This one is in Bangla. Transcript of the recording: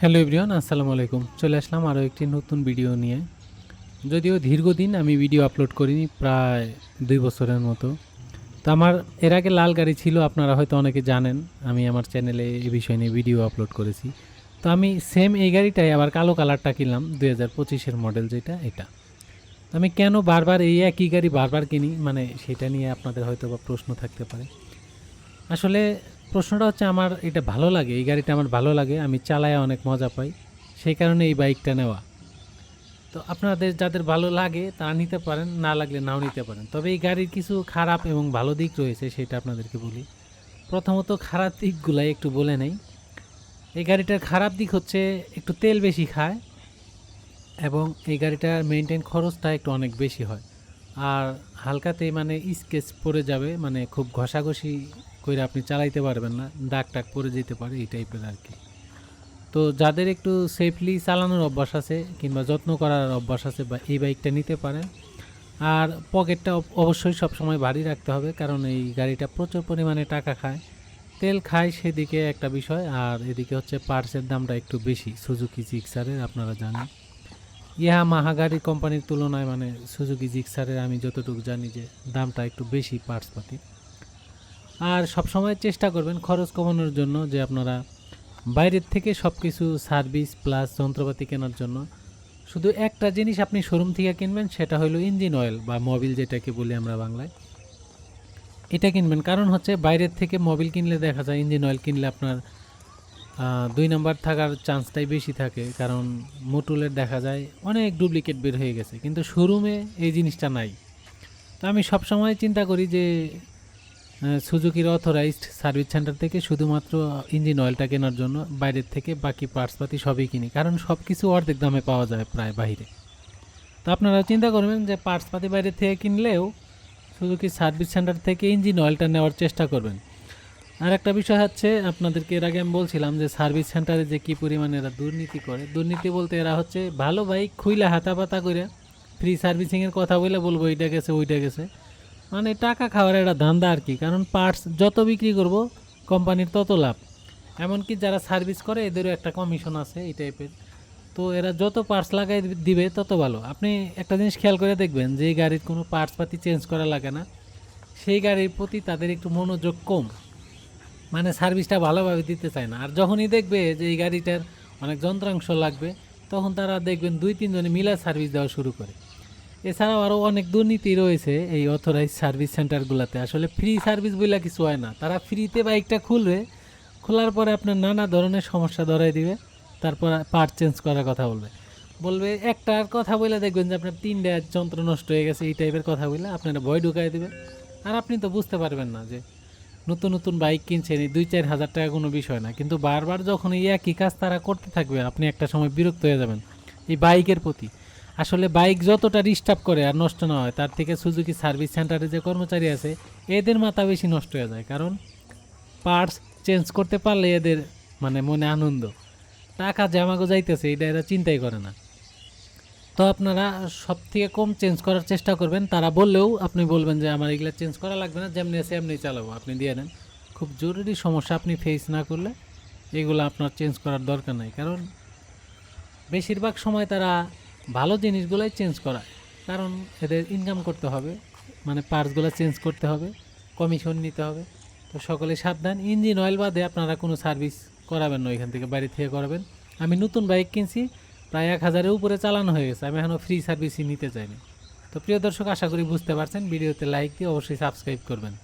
হ্যালো এভরিওয়ান, আসসালামু আলাইকুম। চলে আসলাম আরও একটি নতুন ভিডিও নিয়ে। যদিও দীর্ঘদিন আমি ভিডিও আপলোড করিনি, প্রায় 2 বছরের মতো। তো আমার এর আগে লাল গাড়ি ছিল, আপনারা হয়তো অনেকে জানেন। আমি আমার চ্যানেলে এই বিষয় নিয়ে ভিডিও আপলোড করেছি। তো আমি সেম এই গাড়িটাই আবার কালো কালারটা কিনলাম, 2025-এর মডেল যেটা, এটা। তো আমি কেন বারবার এই একই গাড়ি বারবার কিনি, মানে সেটা নিয়ে আপনাদের হয়তো বা প্রশ্ন থাকতে পারে। আসলে প্রশ্নটা হচ্ছে, আমার এটা ভালো লাগে, এই গাড়িটা আমার ভালো লাগে, আমি চালায় অনেক মজা পাই, সেই কারণে এই বাইকটা নেওয়া। তো আপনাদের যাদের ভালো লাগে তারা নিতে পারেন, না লাগলে নাও নিতে পারেন। তবে এই গাড়ির কিছু খারাপ এবং ভালো দিক রয়েছে, সেটা আপনাদেরকে বলি। প্রথমত খারাপ দিকগুলাই একটু বলে নেই। এই গাড়িটার খারাপ দিক হচ্ছে একটু তেল বেশি খায়, এবং এই গাড়িটার মেনটেন খরচটা একটু অনেক বেশি হয়। আর হালকাতেই মানে স্কেচ পড়ে যাবে, মানে খুব ঘষাঘষি করে আপনি চালাইতে পারবেন না, দাগ টাগ পড়ে যেতে পারে, এই টাইপের আর কি। তো যাদের একটু সেফলি চালানোর অভ্যাস আছে কিংবা যত্ন করার অভ্যাস আছে, বা এই বাইকটা নিতে পারেন। আর পকেটটা অবশ্যই সবসময় ভারী রাখতে হবে, কারণ এই গাড়িটা প্রচুর পরিমাণে টাকা খায়, তেল খায়, সেদিকে একটা বিষয়। আর এদিকে হচ্ছে পার্টসের দামটা একটু বেশি সুজুকি জিক্সারের, আপনারা জানেন। ইয়ামাহা গাড়ি কোম্পানির তুলনায় মানে সুজুকি জিক্সারের আমি যতটুকু জানি যে দামটা একটু বেশি পার্টসপাতি। আর সবসময় চেষ্টা করবেন খরচ কমানোর জন্য, যে আপনারা বাইরের থেকে সব কিছু সার্ভিস প্লাস যন্ত্রপাতি কেনার জন্য শুধু একটা জিনিস আপনি শোরুম থেকে কিনবেন, সেটা হলো ইঞ্জিন অয়েল বা মোবিল, যেটাকে বলি আমরা বাংলায়। এটা কিনবেন, কারণ হচ্ছে বাইরের থেকে মোবিল কিনলে দেখা যায়, ইঞ্জিন অয়েল কিনলে আপনার 2 নাম্বার থাকার চান্সটাই বেশি থাকে, কারণ মোটুলের দেখা যায় অনেক ডুপ্লিকেট বের হয়ে গেছে, কিন্তু শোরুমে এই জিনিসটা নাই। তো আমি সবসময় চিন্তা করি যে সুজুকির অথরাইজড সার্ভিস সেন্টার থেকে শুধুমাত্র ইঞ্জিন অয়েলটা কেনার জন্য, বাইরের থেকে বাকি পার্টসপাতি সবই কিনি, কারণ সব কিছু অর্ধেক দামে পাওয়া যায় প্রায় বাইরে। তো আপনারা চিন্তা করবেন যে পার্টসপাতি বাইরে থেকে কিনলেও সুজুকি সার্ভিস সেন্টার থেকে ইঞ্জিন অয়েলটা নেওয়ার চেষ্টা করবেন। আর একটা বিষয় হচ্ছে, আপনাদেরকে এর আগে আমি বলছিলাম যে সার্ভিস সেন্টারে যে কী পরিমাণে এরা দুর্নীতি করে। দুর্নীতি বলতে এরা হচ্ছে ভালো বাইক খুইলা হাতাপাতা করে ফ্রি সার্ভিসিংয়ের কথা বলে বলবো এইটা গেছে ওইটা গেছে, মানে টাকা খাওয়ার একটা ধান্দা আর কি। কারণ পার্টস যত বিক্রি করব কোম্পানির তত লাভ। এমনকি যারা সার্ভিস করে এদেরও একটা কমিশন আছে এই টাইপের। তো এরা যত পার্টস লাগাই দিবে তত ভালো। আপনি একটা জিনিস খেয়াল করে দেখবেন, যে গাড়ির কোনো পার্টসপাতি চেঞ্জ করা লাগে না, সেই গাড়ির প্রতি তাদের একটু মনোযোগ কম, মানে সার্ভিসটা ভালোভাবে দিতে চায় না। আর যখনই দেখবে যে এই গাড়িটার অনেক যন্ত্রাংশ লাগবে, তখন তারা দেখবেন 2-3 জনে মিলে সার্ভিস দেওয়া শুরু করে। এছাড়াও আরও অনেক দুর্নীতি রয়েছে এই অথরাইজ সার্ভিস সেন্টারগুলোতে। আসলে ফ্রি সার্ভিস বলে কিছু হয় না, তারা ফ্রিতে বাইকটা খুলবে, খোলার পরে আপনার নানা ধরনের সমস্যা ধরাই দিবে, তারপর পার্ট চেঞ্জ করার কথা বলবে। বলবে একটার কথা বলে দেখবেন যে আপনার 3টা যন্ত্র নষ্ট হয়ে গেছে, এই টাইপের কথা বলে আপনারা ভয় ঢুকাই দেবে। আর আপনি তো বুঝতে পারবেন না যে নতুন নতুন বাইক কিনছেন, এই 2-4 হাজার টাকা কোনো বিষয় না, কিন্তু বারবার যখন এই একই কাজ তারা করতে থাকবে, আপনি একটা সময় বিরক্ত হয়ে যাবেন এই বাইকের প্রতি। আসলে বাইক যতটা ডিস্টার্ব করে আর নষ্ট না হয়, তার থেকে সুজুকি সার্ভিস সেন্টারে যে কর্মচারী আছে এদের মাথা বেশি নষ্ট হয়ে যায়, কারণ পার্টস চেঞ্জ করতে পারলে এদের মানে মনে আনন্দ, টাকা জামাগো যাইতেছে এটা এরা চিন্তাই করে না। তো আপনারা সব থেকে কম চেঞ্জ করার চেষ্টা করবেন। তারা বললেও আপনি বলবেন যে আমার এগুলো চেঞ্জ করা লাগবে না, যেমনি আছে এমনি চালাবো, আপনি দিয়ে দেন। খুব জরুরি সমস্যা আপনি ফেস না করলে এগুলো আপনার চেঞ্জ করার দরকার নাই, কারণ বেশিরভাগ সময় তারা ভালো জিনিসগুলোই চেঞ্জ করায়, কারণ এদের ইনকাম করতে হবে, মানে পার্টসগুলো চেঞ্জ করতে হবে, কমিশন নিতে হবে। তো সকলে সাবধান, ইঞ্জিন অয়েল বাদে আপনারা কোনো সার্ভিস করাবেন না এখান থেকে, বাইরে থেকে করাবেন। আমি নতুন বাইক কিনছি, প্রায় 1000-এর উপরে চালানো হয়ে গেছে, আমি এখনও ফ্রি সার্ভিসই নিতে চাইনি। তো প্রিয় দর্শক, আশা করি বুঝতে পারছেন। ভিডিওতে লাইক দিয়ে অবশ্যই সাবস্ক্রাইব করবেন।